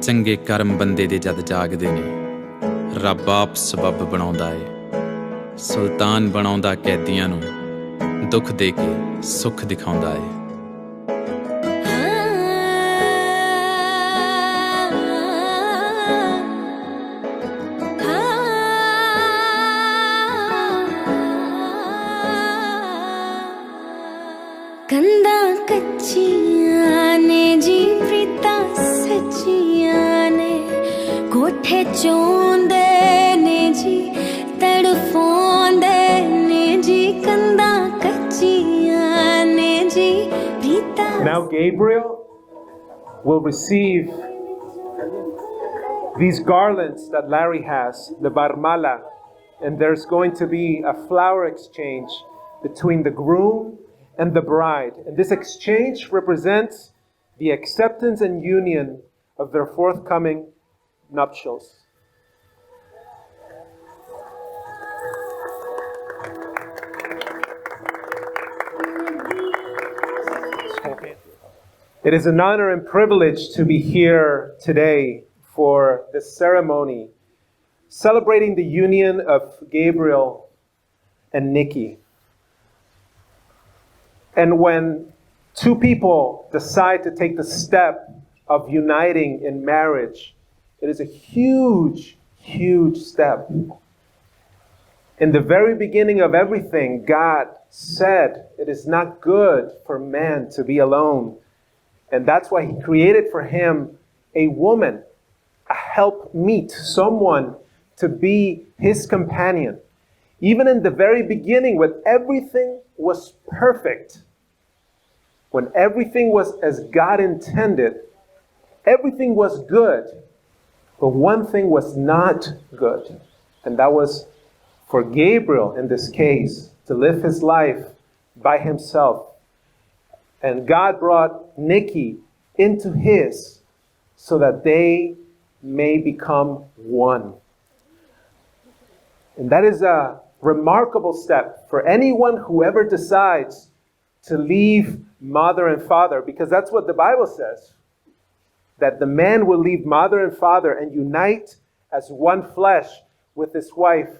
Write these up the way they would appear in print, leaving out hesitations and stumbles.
ਚੰਗੇ ਕਰਮ ਬੰਦੇ ਦੇ ਜਦ ਜਾਗਦੇ ਨੇ, ਰੱਬ ਆਪ ਸਬੱਬ ਬਣਾਉਂਦਾ ਏ। ਸੁਲਤਾਨ ਬਣਾਉਂਦਾ ਕੈਦੀਆਂ ਨੂੰ, ਦੁੱਖ ਦੇ ਕੇ ਸੁੱਖ ਦਿਖਾਉਂਦਾ ਏ। ਕੰਧਾਂ ਕੱਚੀਆਂ ਨੇ ਜੀ, ਪ੍ਰੀਤਾਂ ਸੱਚੀਆਂ ਨੇ, ਕੋਠੇ ਚੋਂਦੇ ਨੇ ਜੀ, ਤੜਫਾਉਂਦੇ ਨੇ ਜੀ, ਕੰਧਾਂ ਕੱਚੀਆਂ ਨੇ ਜੀ, ਪ੍ਰੀਤਾਂ। Now Gabriel will receive these garlands that Larry has, the barmala, and there's going to be a flower exchange between the groom and the bride. And this exchange represents the acceptance and union of their forthcoming nuptials. It is an honor and privilege to be here today for this ceremony, celebrating the union of Gabriel and Nikki. And when two people decide to take the step of uniting in marriage, it is a huge, huge step. In the very beginning of everything, God said it is not good for man to be alone. And that's why He created for him a woman, a helpmeet, someone to be his companion. Even in the very beginning, when everything was perfect, when everything was as God intended, everything was good, but one thing was not good, and that was for Gabriel, in this case, to live his life by himself. And God brought Nikki into his so that they may become one. And that is a remarkable step for anyone who ever decides to leave mother and father, because that's what the Bible says, that the man will leave mother and father and unite as one flesh with his wife.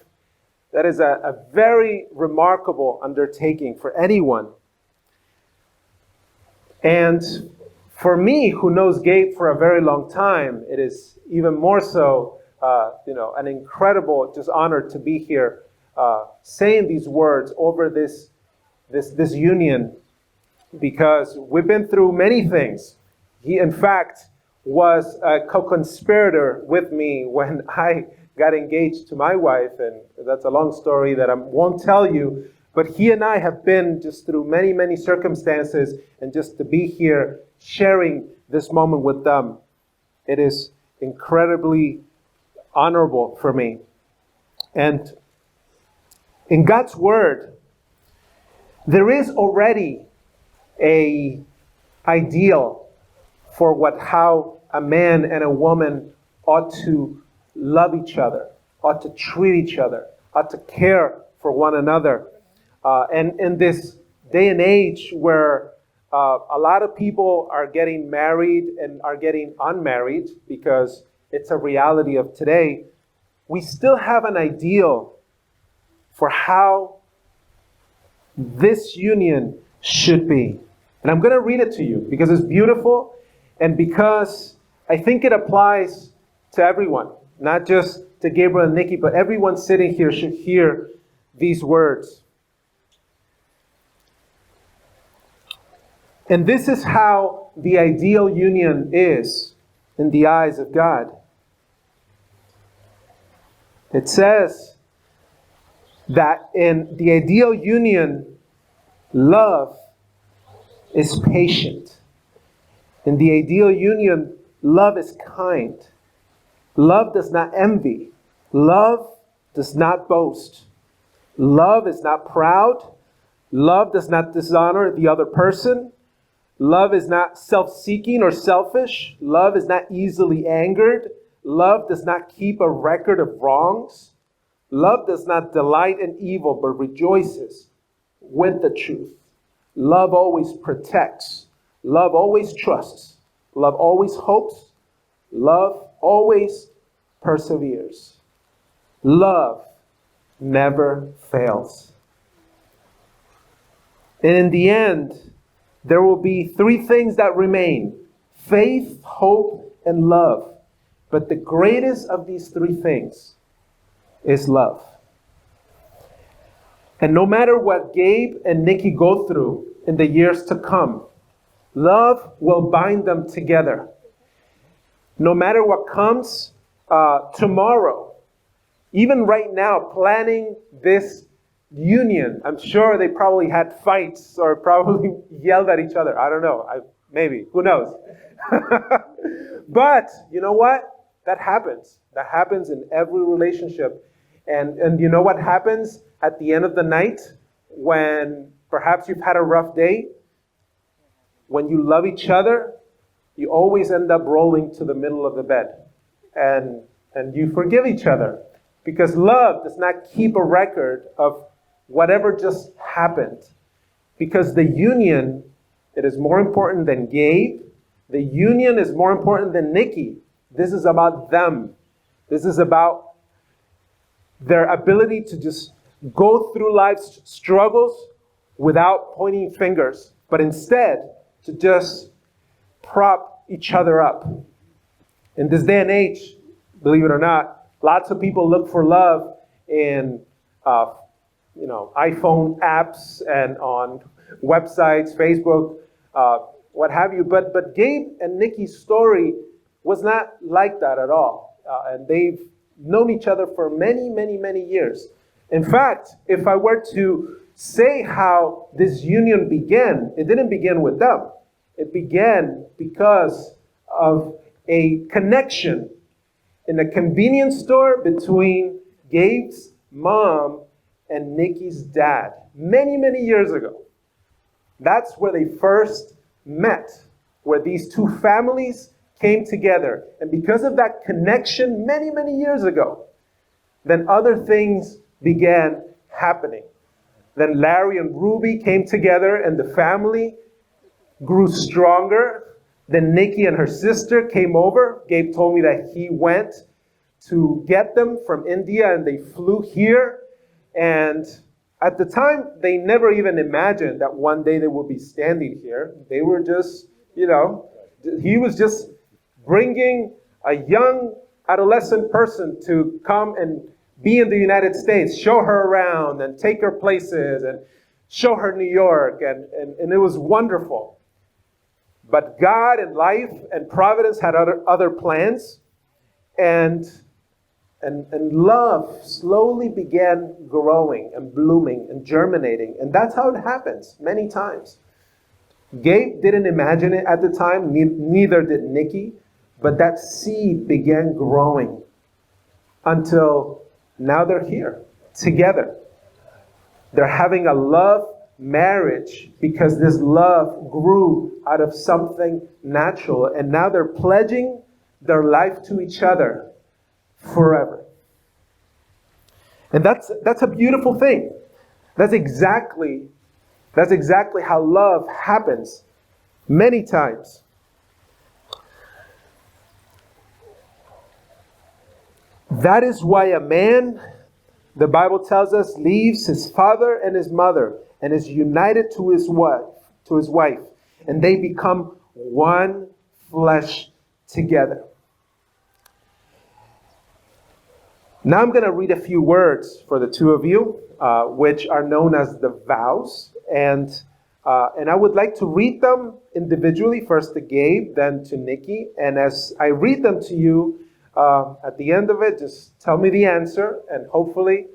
That is a very remarkable undertaking for anyone. And for me, who knows Gabe for a very long time, it is even more so, an incredible just honor to be here saying these words over this union, because we've been through many things. He, in fact, was a co-conspirator with me when I got engaged to my wife, and that's a long story that I won't tell you. But he and I have been just through many, many circumstances, and just to be here sharing this moment with them, it is incredibly honorable for me. And in God's Word, there is already an ideal for how a man and a woman ought to love each other, ought to treat each other, ought to care for one another. And in this day and age where a lot of people are getting married and are getting unmarried, because it's a reality of today, we still have an ideal for how this union should be. And I'm going to read it to you because it's beautiful, and because I think it applies to everyone, not just to Gabriel and Nikki, but everyone sitting here should hear these words. And this is how the ideal union is in the eyes of God. It says that in the ideal union, love is patient. In the ideal union, love is kind. Love does not envy. Love does not boast. Love is not proud. Love does not dishonor the other person. Love is not self-seeking or selfish. Love is not easily angered. Love does not keep a record of wrongs. Love does not delight in evil, but rejoices with the truth. Love always protects. Love always trusts. Love always hopes. Love always perseveres. Love never fails. And in the end, there will be three things that remain: faith, hope, and love. But the greatest of these three things is love. And no matter what Gabe and Nikki go through in the years to come, love will bind them together. No matter what comes tomorrow, even right now, planning this union, I'm sure they probably had fights or probably yelled at each other. I don't know. Maybe. Who knows? But you know what? That happens. That happens in every relationship. And you know what happens at the end of the night when perhaps you've had a rough day? When you love each other, you always end up rolling to the middle of the bed. And you forgive each other. Because love does not keep a record of whatever just happened. Because the union, it is more important than Gabe. The union is more important than Nikki. This is about them. This is about their ability to just go through life's struggles without pointing fingers, but instead to just prop each other up. In this day and age, believe it or not, lots of people look for love in iPhone apps and on websites, Facebook, what have you. But Gabe and Nikki's story was not like that at all. And they've known each other for many, many, many years. In fact, if I were to say how this union began, it didn't begin with them. It began because of a connection in a convenience store between Gabe's mom and Nikki's dad many, many years ago. That's where they first met, where these two families came together. And because of that connection many, many years ago, then other things began happening. Then Larry and Ruby came together and the family grew stronger. Then Nikki and her sister came over. Gabe told me that he went to get them from India and they flew here. And at the time, they never even imagined that one day they would be standing here. They were just, he was just bringing a young adolescent person to come and be in the United States, show her around and take her places and show her New York. And it was wonderful. But God and life and providence had other plans. And love slowly began growing and blooming and germinating. And that's how it happens many times. Gabe didn't imagine it at the time, neither did Nikki. But that seed began growing until now they're here together. They're having a love marriage because this love grew out of something natural. And now they're pledging their life to each other forever. And that's a beautiful thing. That's exactly how love happens many times. That is why a man, the Bible tells us, leaves his father and his mother and is united to his wife, and they become one flesh together. Now I'm going to read a few words for the two of you, which are known as the vows. And I would like to read them individually, first to Gabe, then to Nikki. And as I read them to you, at the end of it, just tell me the answer. And hopefully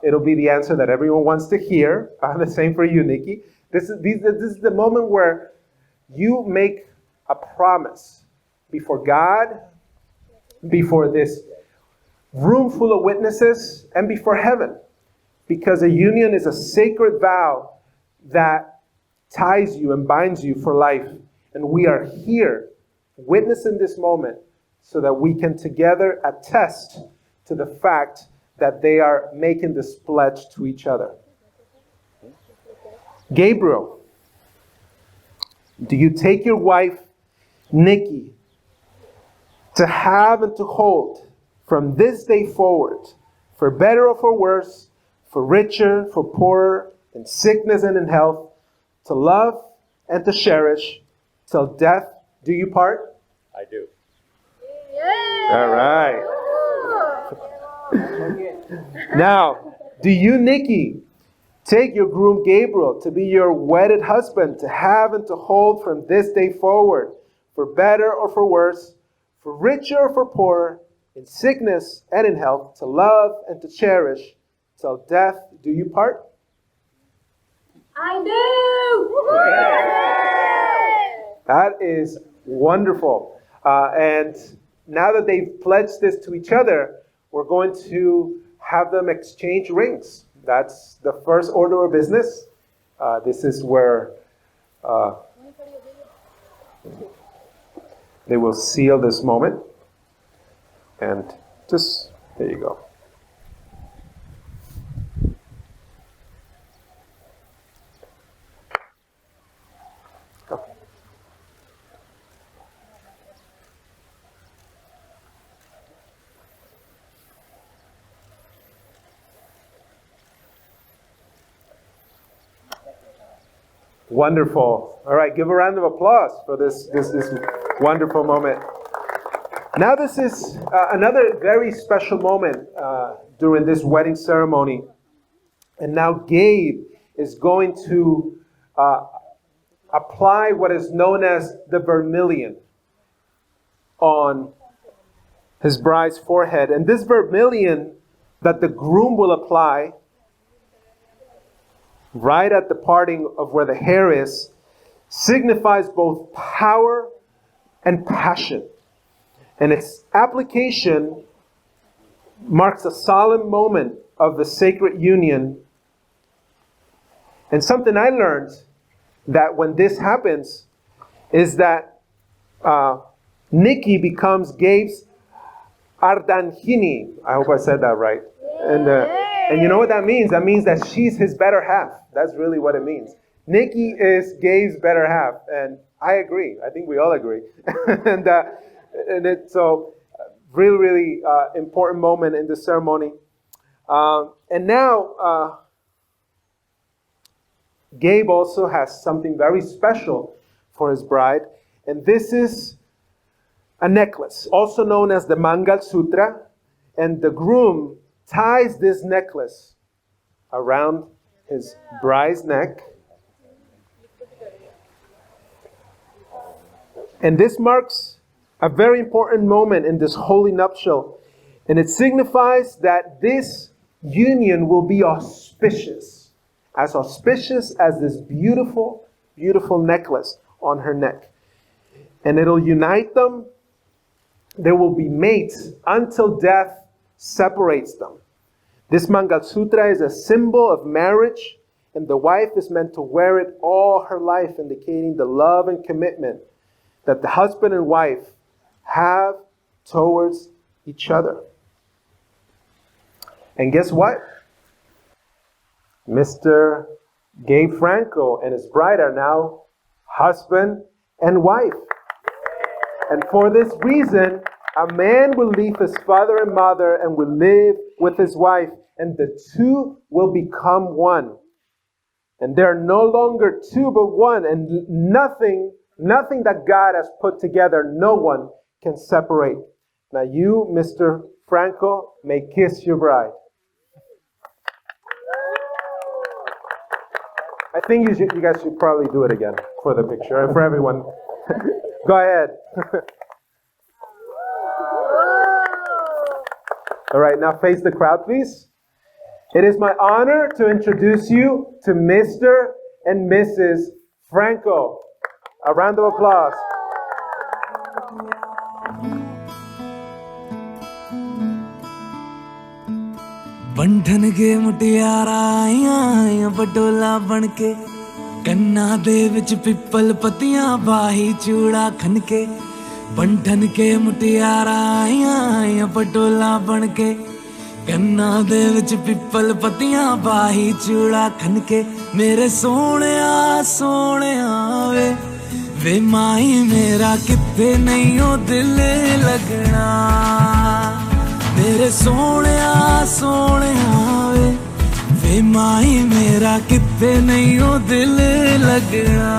it'll be the answer that everyone wants to hear. The same for you, Nikki. This is the moment where you make a promise before God, before this room full of witnesses, and before heaven. Because a union is a sacred vow that ties you and binds you for life. And we are here witnessing this moment so that we can together attest to the fact that they are making this pledge to each other. Gabriel, do you take your wife, Nikki, to have and to hold from this day forward, for better or for worse, for richer, for poorer, in sickness and in health, to love and to cherish, till death do you part? I do. All right. Now, do you, Nikki, take your groom Gabriel to be your wedded husband, to have and to hold from this day forward, for better or for worse, for richer or for poorer, in sickness and in health, to love and to cherish, till death do you part? I do! That is wonderful. And now that they've pledged this to each other, we're going to have them exchange rings. That's the first order of business. This is where they will seal this moment. And just, there you go. Go. Wonderful. All right, give a round of applause for this wonderful moment. Now this is another very special moment during this wedding ceremony. And now Gabe is going to apply what is known as the vermilion on his bride's forehead. And this vermilion that the groom will apply right at the parting of where the hair is signifies both power and passion. And its application marks a solemn moment of the sacred union. And something I learned that when this happens is that Nikki becomes Gabe's Ardangini. I hope I said that right. And you know what that means? That means that she's his better half. That's really what it means. Nikki is Gabe's better half. And I agree. I think we all agree. And it's so really, really important moment in the ceremony. And now, Gabe also has something very special for his bride. And this is a necklace, also known as the Mangal Sutra. And the groom ties this necklace around his bride's neck. And this marks a very important moment in this holy nuptial. And it signifies that this union will be auspicious as this beautiful, beautiful necklace on her neck. And it'll unite them. They will be mates until death separates them. This Mangal Sutra is a symbol of marriage, and the wife is meant to wear it all her life, indicating the love and commitment that the husband and wife have towards each other. And guess what? Mr. Gabe Franco and his bride are now husband and wife. And for this reason, a man will leave his father and mother and will live with his wife, and the two will become one. And they're no longer two but one, and nothing that God has put together, no one can separate. Now you, Mr. Franco, may kiss your bride. I think you guys should probably do it again for the picture and for everyone. Go ahead. All right, now face the crowd, please. It is my honor to introduce you to Mr. and Mrs. Franco. A round of applause. बंधन के मुटियारा आइयां बडोला बनके कन्ना दे विच पिपल पतियां बाही चूड़ा खनके बंधन के मुटियारा आइयां बडोला बनके कन्ना दे विच पिपल पतियां बाही चूड़ा खनके मेरे सोहणिया सोहणिया वे वे माही मेरा किते नहीं हो दिल लगना मेरे सोने वे माही मेरा किते नहीं हो दिल लगना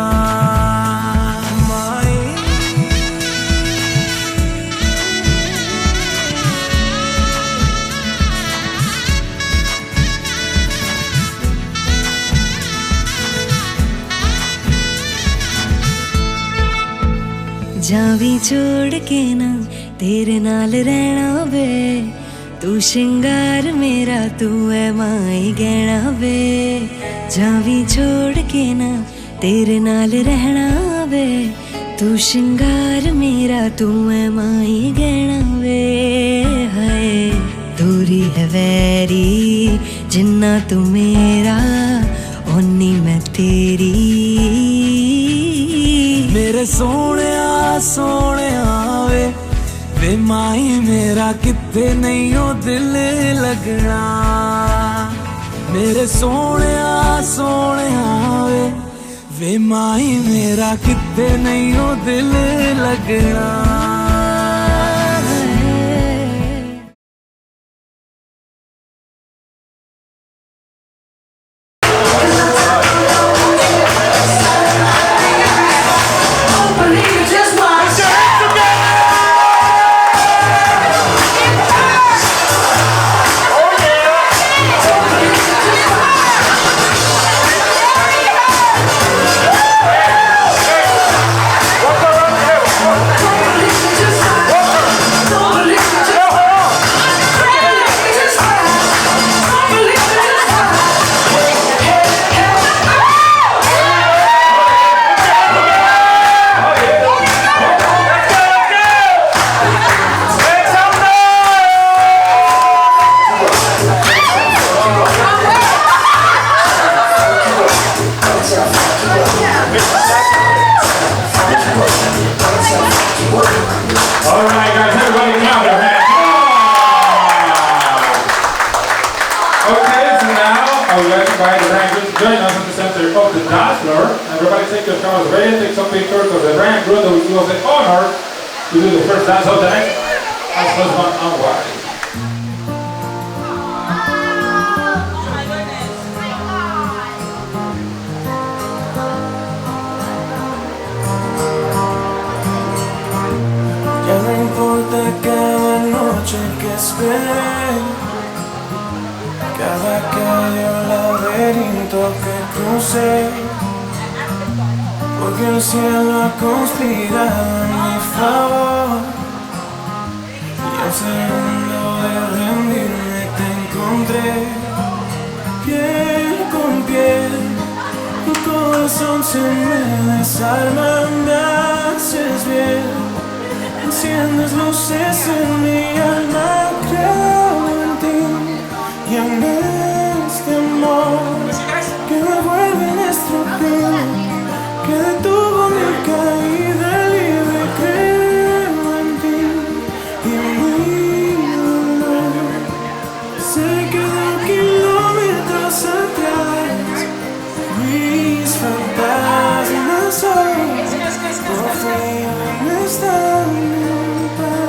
जावी छोड़ के ना तेरे नाल रहना वे तू शिंगार मेरा तू है माई गहना वे जावी छोड़ के ना तेरे नाल रहना वे तू शिंगार मेरा तू है माई गहना वे हाय दूरी है वैरी जिन्ना तू मेरा ओनी मैं तेरी मेरे सोने वे माही मेरा किते नहीं हो दिल लगना मेरे सोने वे माही मेरा किते नहीं हो दिल लगना Join us in the center of the dance floor. Everybody take your cameras ready, take some pictures of the brand group that will give us the honor to do the first dance of the night as husband and wife. Ya no importa cada noche que esperé cada calle o laberinto que crucé, porque el cielo ha conspirado en mi favor. Y al segundo de rendirme te encontré, piel con piel, mi corazón se me desarma, me haces bien, enciendes luces en mi alma, creo en ti. Y en este amor que me vuelve indestructible, que detuvo mi caída libre, creo en ti. Y mi dolor se quedó kilómetros atrás, mis fantasmas hoy por fin están en paz.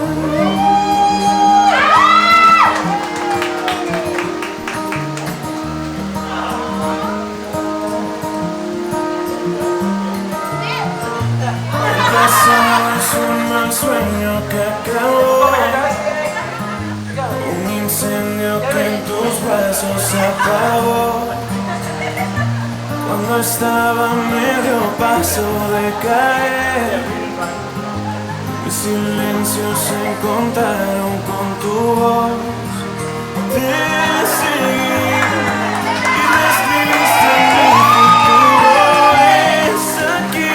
Es un mal sueño que acabó, un incendio que en tus brazos se apagó, cuando estaba a medio paso de caer, mis silencios se encontraron con tu voz, te seguí y me escribiste en mi futuro, es aquí.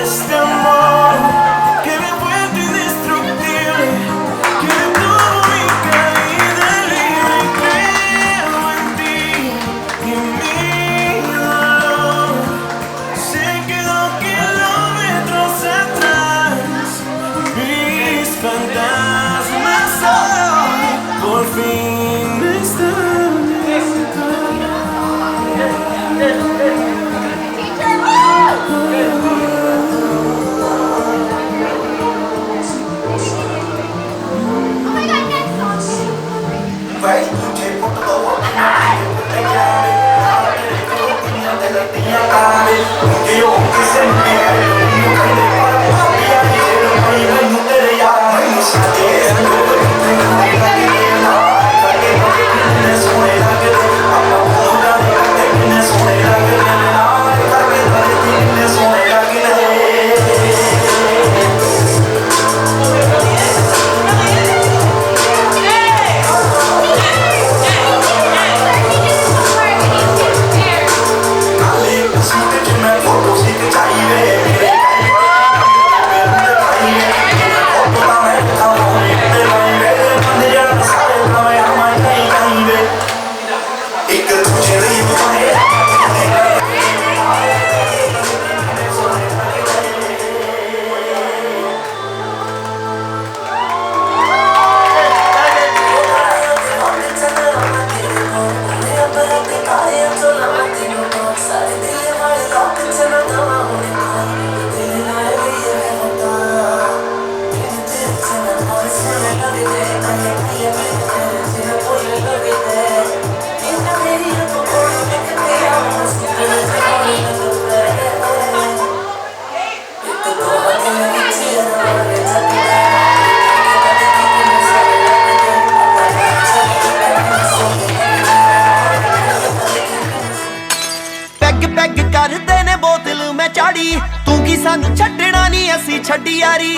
Este amor que me vuelve indestructible, que detuvo mi caída libre, creo en ti. Y mi dolor se quedó kilómetros atrás, mis fantasmas hoy por fin están. Peg ਕਰਦੇ ਨੇ ਬੋਤਲ ਮੈਂ ਚਾੜੀ ਤੂੰ ਕੀ ਸਾਨੂੰ ਛੱਡਣਾ ਨਹੀਂ ਅਸੀਂ ਛੱਡੀ ਯਾਰੀ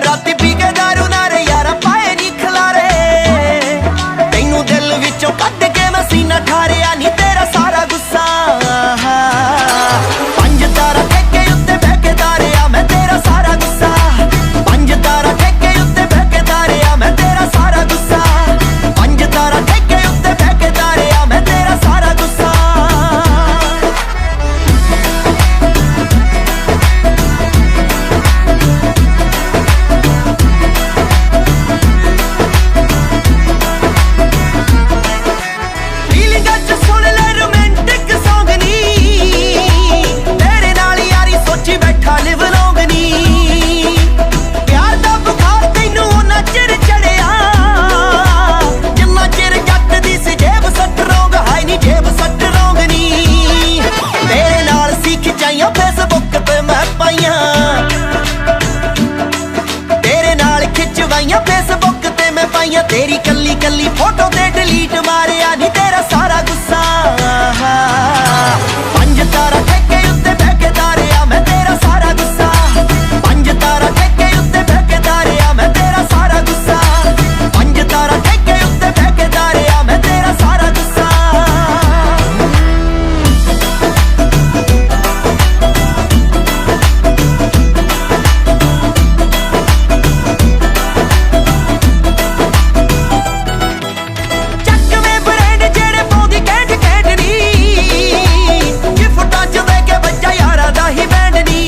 ਰਾਤੀ ਪੀ ਕੇ ਦਾਰੂ ਨਾਰੇ ਯਾਰਾ ਪਾਏ ਨੀ ਖਲਾਰੇ ਤੈਨੂੰ ਦਿਲ ਵਿੱਚੋਂ ਕੱਢ ਕੇ ਮੈਂ ਸੀਨਾ ਠਾਰਿਆ ਨੀ ਤੇਰਾ ਸਾਰਾ ਗੁੱਸਾ ਪੰਜ ਤਾਰਾ ਠੇਕੇ ਉੱਤੇ ਬਹਿ ਕੇ ਤਾਰਿਆ ਮੈਂ ਤੇਰਾ ਸਾਰਾ ਗੁੱਸਾ ਪੰਜ ਤਾਰਾ ਠੇਕੇ ਉੱਤੇ ਬਹਿ ਕੇ ਤਾਰਿਆ ਮੈਂ ਤੇਰਾ ਸਾਰਾ ਗੁੱਸਾ ਪੰਜ ਤਾਰਾ ਠੇਕੇ ਉੱਤੇ ਬਹਿ ਕੇ ਤਾਰਿਆ ਮੈਂ ਤੇਰਾ ਸਾਰਾ ਗੁੱਸਾ ਫੀਲਿੰਗਾਂ ਚ ਸੁਣ ਲੈ ਰੋਮਾਂਟਿਕ ਸੌਂਗ ਨੀ ਤੇਰੇ ਨਾਲ ਯਾਰੀ ਸੋਚੀ ਬੈਠਾ ਲਿਵ ਲੌਂਗ ਨੀ ਪਿਆਰ ਦਾ ਬੁਖਾਰ ਤੈਨੂੰ ਉਹਨਾਂ ਚਿਰ ਚੜਿਆ ਜਿੰਨਾ ਚਿਰ ਜੱਟ ਦੀ ਸੀ ਜੇਬ ਸੱਟ ਰੋਂਗ ਹਾਈ ਨੀ ਜੇਬ ਸੱਟ ਰੋਂਗ ਨੀ ਤੇਰੇ ਨਾਲ ਸੀ ਖਿਚਾਈਆਂ ਫੇਸਬੁੱਕ ਤੇ ਮੈਂ ਪਾਈਆਂ ਤੇਰੇ ਨਾਲ ਖਿਚਵਾਈਆਂ ਫੇਸਬੁੱਕ ਤੇ ਮੈਂ ਪਾਈਆਂ ਤੇਰੀ ਕੱਲੀ ਕੱਲੀ ਫੋਟੋ ਤੇ ਡਿਲੀਟ ਮਾਰਿਆ ਨੀ ਤੇਰਾ ਸਾਰਾ ਗੁੱਸਾ ਪੰਜ ਤਾਰਾ ਠੇਕੇ ਉੱਤੇ ਬਹਿ ਕੇ ਤਾਰਿਆ ਮੈਂ ਤੇਰਾ ਸਾਰਾ ਗੁੱਸਾ ਪੰਜ ਤਾਰਾ ਠੇਕੇ ਉੱਤੇ ਬਹਿ ਕੇ ਤਾਰਿਆ ਮੈਂ ਤੇਰਾ ਸਾਰਾ ਗੁੱਸਾ ਪੰਜ ਤਾਰਾ ਠੇਕੇ ਉੱਤੇ ਬਹਿ ਕੇ ਤਾਰਿਆ ਮੈਂ ਤੇਰਾ ਸਾਰਾ ਗੁੱਸਾ ਚੱਕਵੇਂ ਬ੍ਰਾਂਡ ਜਿਹੜੇ ਪਾਉਂਦੀ ਕੈਂਟ ਕੈਂਟ ਨੀ ਗਿਫਟਾਂ ਚ ਦੇ ਕੇ ਬੱਚਾ ਯਾਰਾਂ ਦਾ ਹੀ ਬੈਂਡ ਨੀ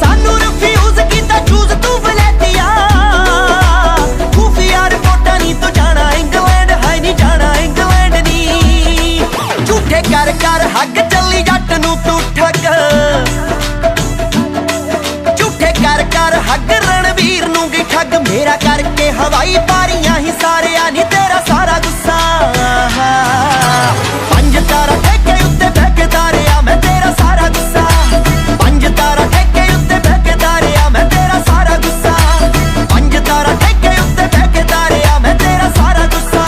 ਸਾਨੂੰ ਰਿਫਿਊਜ਼ ਕੀਤਾ ਚੂਜ਼ ਤੂੰ ਵਲੈਤੀਆ ਖੂਫੀਆ ਰਿਪੋਰਟਾਂ ਨੀ ਤੂੰ ਜਾਣਾ ਇੰਗਲੈਂਡ ਹਾਈ ਨੀ ਜਾਣਾ ਇੰਗਲੈਂਡ ਨੀ ਝੂਠੇ ਕਰ ਕਰ ਹੱਗ ਚੱਲੀ ਜੱਟ ਨੂੰ ਤੂੰ ਠੱਗ ਝੂਠੇ ਕਰ ਕਰ ਹੱਗ ਰਣਵੀਰ ਨੂੰ ਵੀ ਠੱਗ ਮੇਰਾ ਕਰਕੇ ਹਵਾਈ ਪਾਰੀਆਂ ਹੀ ਸਾਰਿਆਂ ਨੀ ਤੇਰਾ ਸਾਰਾ ਗੁੱਸਾ ਪੰਜ ਤਾਰਾ ਠੇਕੇ ਉੱਤੇ ਬਹਿ ਕੇ ਤਾਰਿਆ ਮੈਂ ਤੇਰਾ ਸਾਰਾ ਗੁੱਸਾ ਪੰਜ ਤਾਰਾ ਠੇਕੇ ਉੱਤੇ ਬਹਿ ਕੇ ਤਾਰਿਆ ਮੈਂ ਤੇਰਾ ਸਾਰਾ ਗੁੱਸਾ ਪੰਜ ਤਾਰਾ ਠੇਕੇ ਉੱਤੇ ਬਹਿ ਕੇ ਤਾਰਿਆ ਮੈਂ ਤੇਰਾ ਸਾਰਾ ਗੁੱਸਾ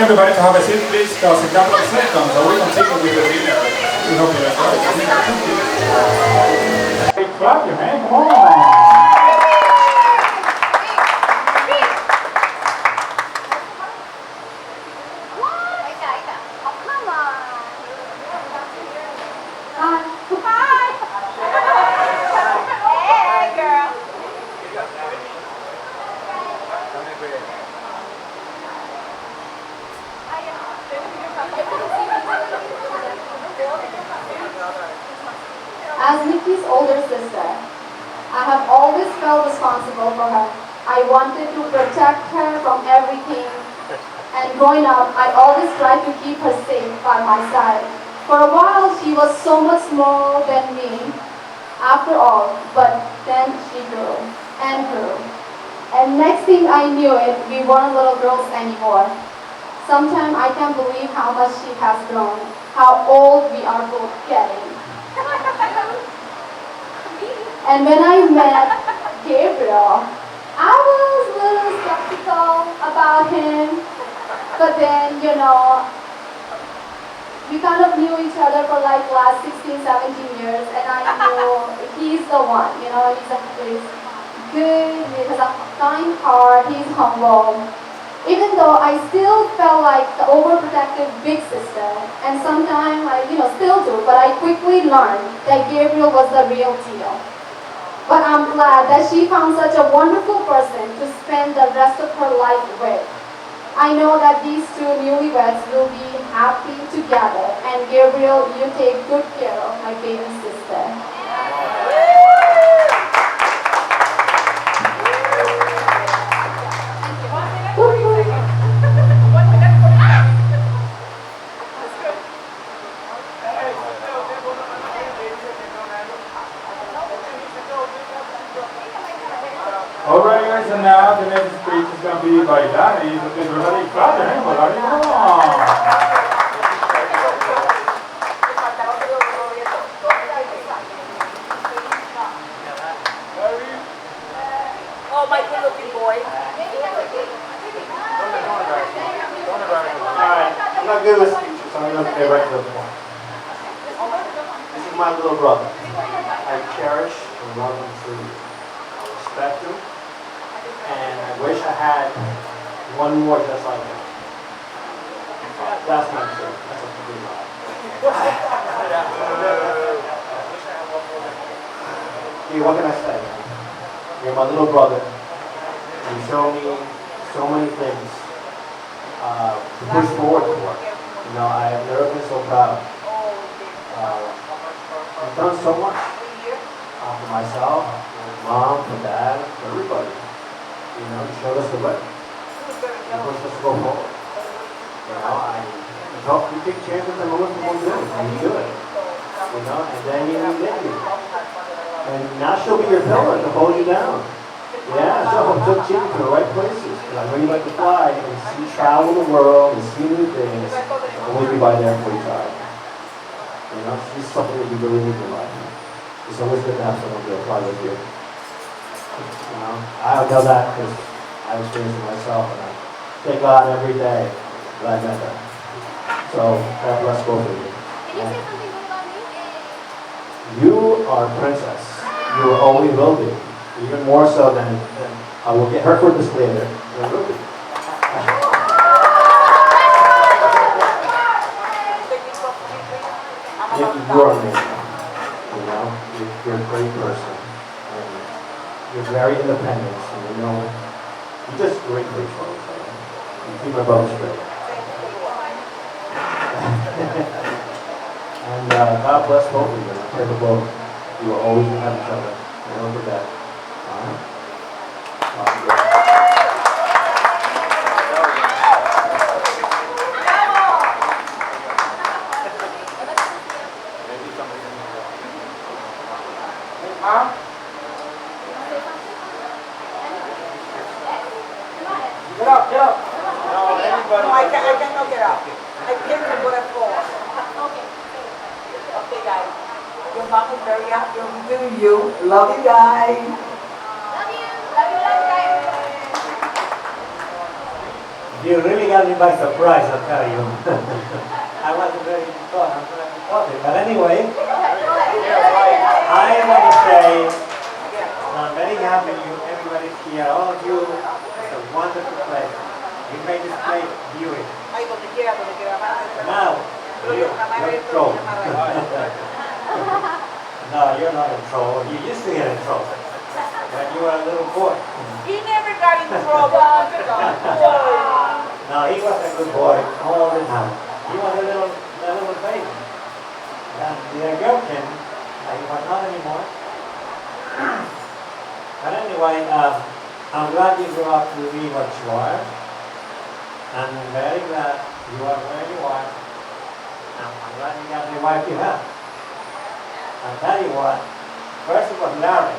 Everybody to have a seat, please, because in a couple of seconds, we continue with the dinner. We hope you enjoy it. Hey, clap your hand, come on. As Nikki's older sister, I have always felt responsible for her. I wanted to protect her from everything. And growing up, I always tried to keep her safe by my side. For a while, she was so much smaller than me, after all, but then she grew and grew. And next thing I knew it, we weren't little girls anymore. Sometimes I can't believe how much she has grown, how old we are both getting. And when I met Gabriel, I was a little skeptical about him, but then, we kind of knew each other for like last 16, 17 years, and I knew he's the one, he's good, he has a kind heart, he's humble. Even though I still felt like the overprotective big sister, and sometimes I, still do, but I quickly learned that Gabriel was the real deal. But I'm glad that she found such a wonderful person to spend the rest of her life with. I know that these two newlyweds will be happy together, and Gabriel, you take good care of my baby sister. Alright guys, and now the next speech is going to be by Larry. So please everybody clap your hands for Larry. Come on. Oh, my good looking boy. Alright, I'm not good with speeches, so I'm going to get right to the point. This is my little brother. I cherish and love him truly. I respect him, and I wish I had one more just like him. That's not true. That's a complete lie. Hey, what can I say? You're my little brother. You show me so many things to push forward for. I have never been so proud. I've done so much for myself, for mom, for dad, for everybody. You showed us the way. You pushed us to go forward. You take chances and moments to go do it, and you do it. And then you get you. And now she'll be your pillar to hold you down. Yeah, so took you to the right places. And I know you like to fly and travel the world and see new things. And we'll be by there for you try. This is something that you really need in life. It's always good to have someone to apply with you. I know that because I've experienced it myself, and I thank God every day that I met her. So God bless both of you. Can you say something good about me? You are a princess. You always will be. Even more so than I will get her for this later. Than Ruby. You are amazing. You're a great person. And you're very independent. And you're just great for each other. You keep my brother straight. And God bless both of you. And I pray for both. You will always have each other. Never forget. Get up, get up. No, I cannot get up. I can't go to the floor. Okay, guys. Your mom is very happy with you. Love you guys. Love you. Love you, guys. You really got me by surprise, I'll tell you. I wasn't very thought, but anyway, I want to say I'm very happy everybody's here. All of you, it's a wonderful place. You made this place beautiful. Now, you're a troll. No, you're not a troll. You used to get in trouble when you were a little boy. He never got in trouble. No, he was a good boy all the time. He was a little baby. And the girlfriend, he was not anymore. But anyway, I'm glad you grew up to be what you are. I'm very glad you are where you are. I'm glad you got the wife you have. I'll tell you what, first it was Larry.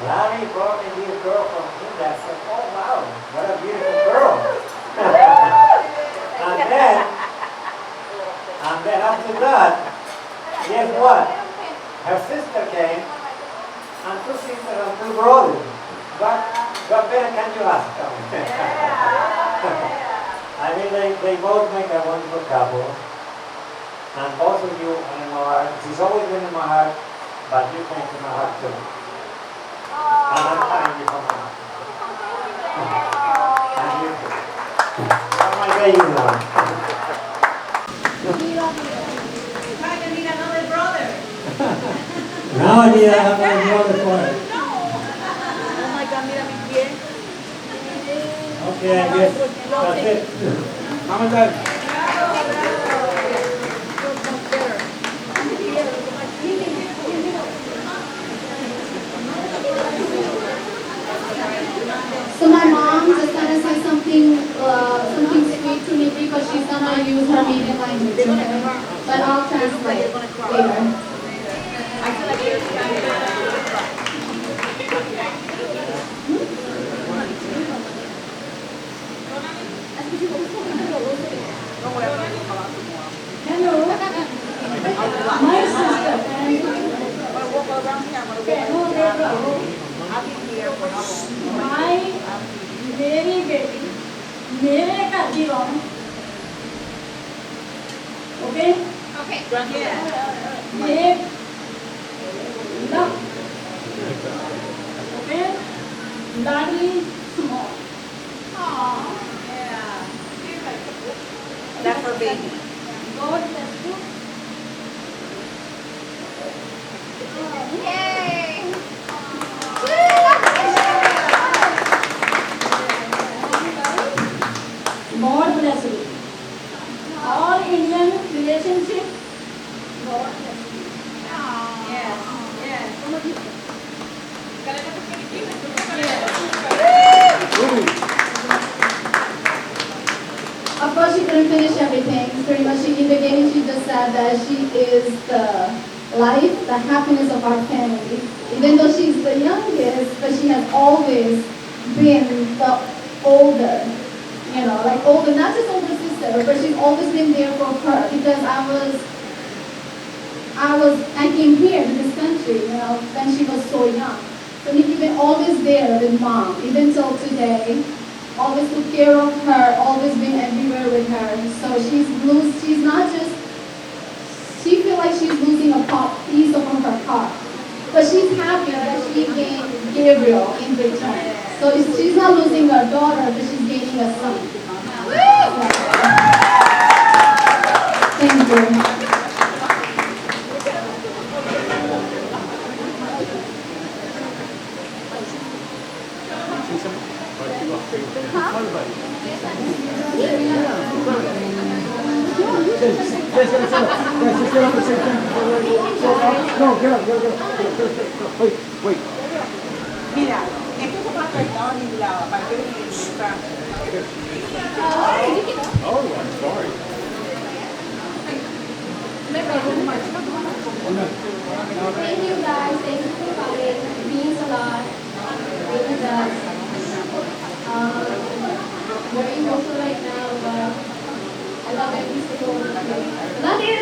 Larry brought me this girl from India. I said, oh wow, what a beautiful girl. And then after that, guess what? Her sister came, and two sisters and two brothers. What better can you ask? I mean, they both make a wonderful couple. And both of you are in my heart. She's always been in my heart, but you came to my heart too. And I'm telling you from my heart. And you too. You're my baby now. Now I need another brother for her. Oh my God, mira mi pie. Okay, I guess that's it. How much that? So my mom just gonna say something sweet to me because she's gonna use her native language, okay? But I'll translate later. Hello, my sister and my very baby, मेरे घर की रौनक, okay? Okay. ये love, okay? Daddy small. That's for baby. God bless you. God bless you. All Indian relationship, God bless you. Yes, yes. Of course, she couldn't finish everything. Pretty much, in the beginning, she just said that she is the life, the happiness of our family. Even though she's the youngest, but she has always been the older, like older, not just older sister, but she's always been there for her because I came here to this country, when she was so young. So Nikki been always there with mom, even till today. Always took care of her, always been everywhere with her. So she's not just, she feels like she's losing a piece of her heart. But she's happy that she gained Gabriel in return. So she's not losing her daughter, but she's gaining a son. Thank you. Mira, esto se puede afectar a ningún lado, para que está. Oh, I'm sorry. Thank you guys, thank you for coming. It means a lot. It really does. Very emotional right now, but I love every single one of you. Love you!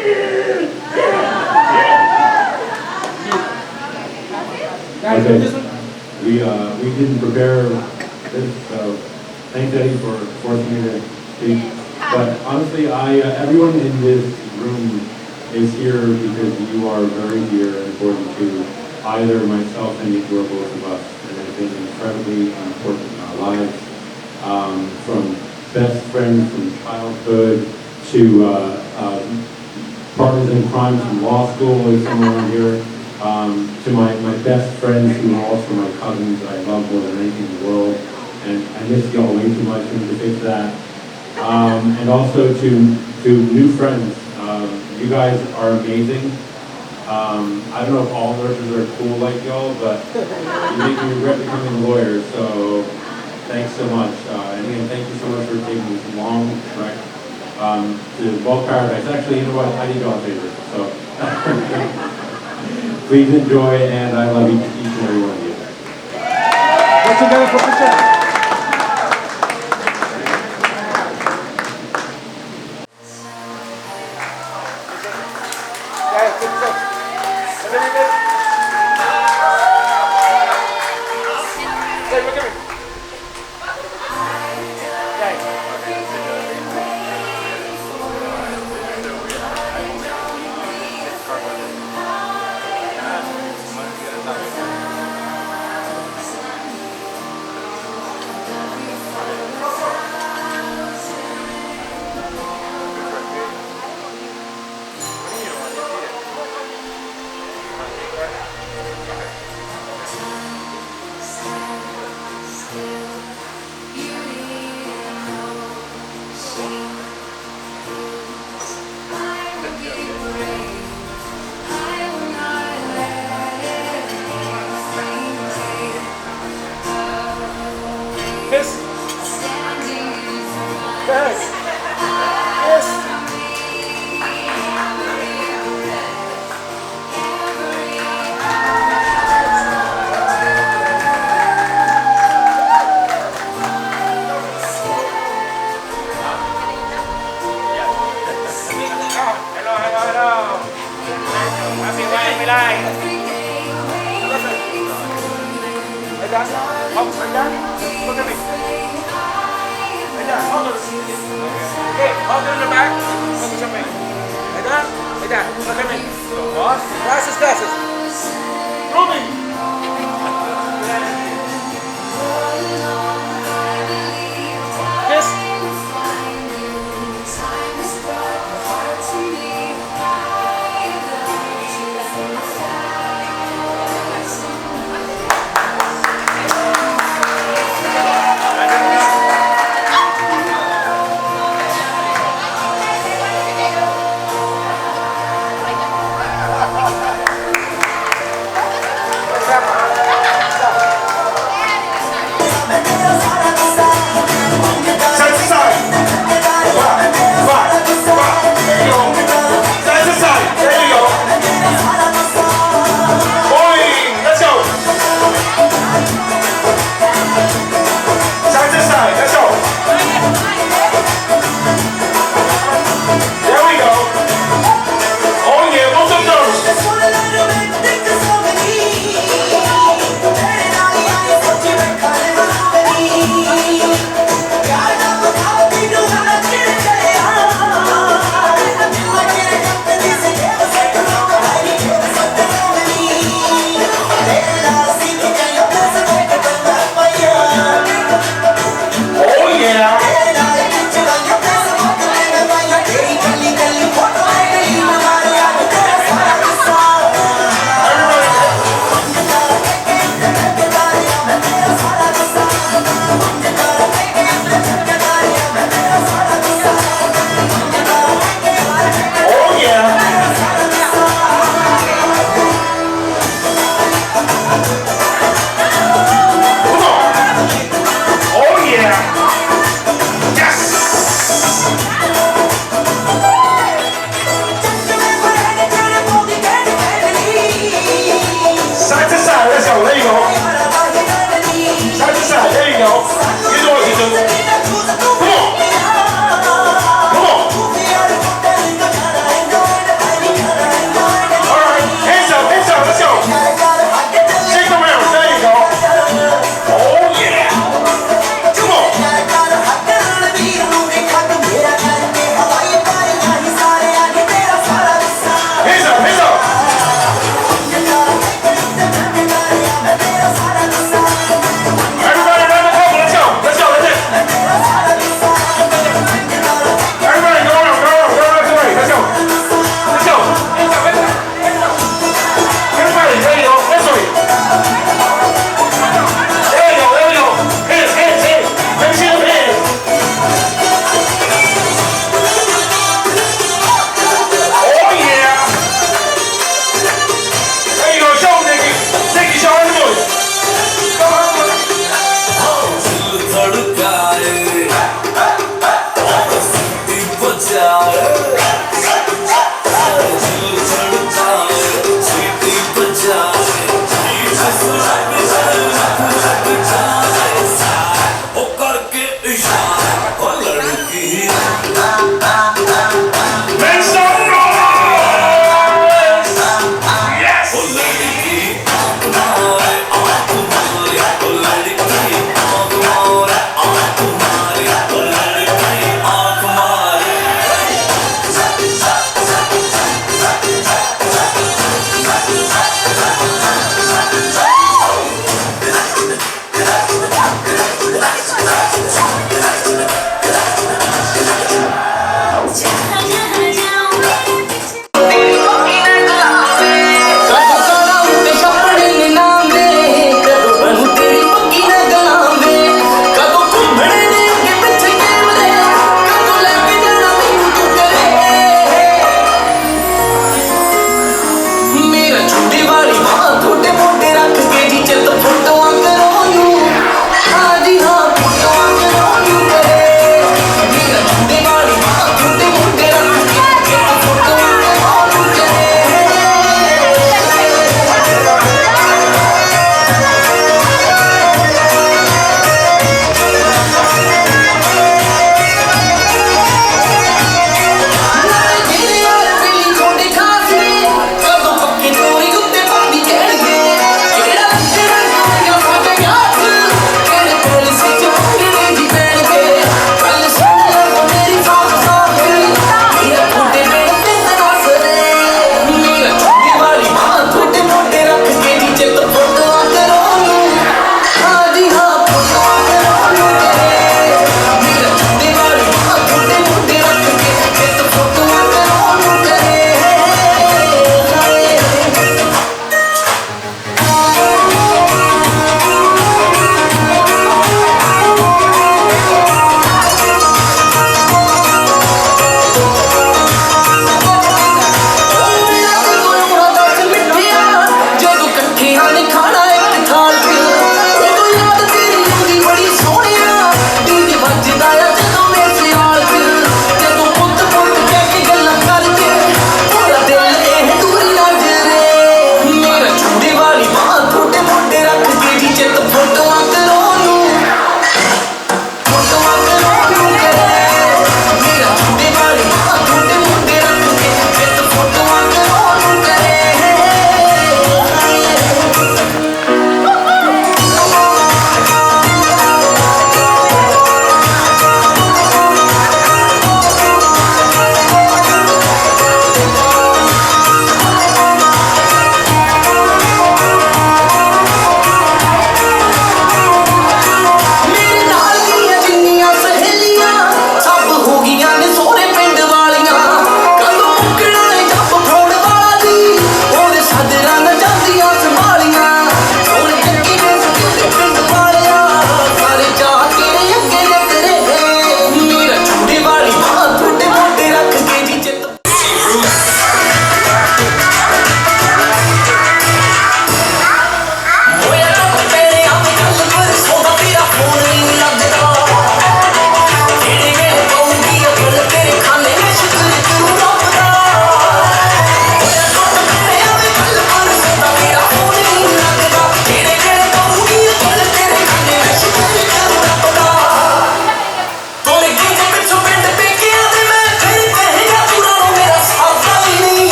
Okay. We didn't prepare this, so thanks Eddie for forcing me to speak. But honestly, everyone in this room is here because you are very dear and important to either myself and Nick or both of us, and have been incredibly important in our lives. From best friends from childhood to partners in crime from law school, is someone here. To my best friends who are also my cousins that I love more than anything in the world, and I miss y'all way too much, and to fix that. And also to new friends. You guys are amazing. I don't know if all nurses are cool like y'all, but you make me regret becoming a lawyer, so thanks so much. And again, thank you so much for taking this long trek to Ball Paradise. Actually, you know what? I did y'all a favor, so. Please enjoy, and I love each and every one of you. Let's together for Michelle. Yeah, sit. Let me read this. Hey, look at me. Kiss. Yes. Yes. Hello. Happy life. Hey, Dan. Oh, hey, Dan. Look at me. Hey, Dan. Hold on. Okay, hold on in the back. Focus on me. Hey, Dan. Look at me. Boss. Glasses. Ruby.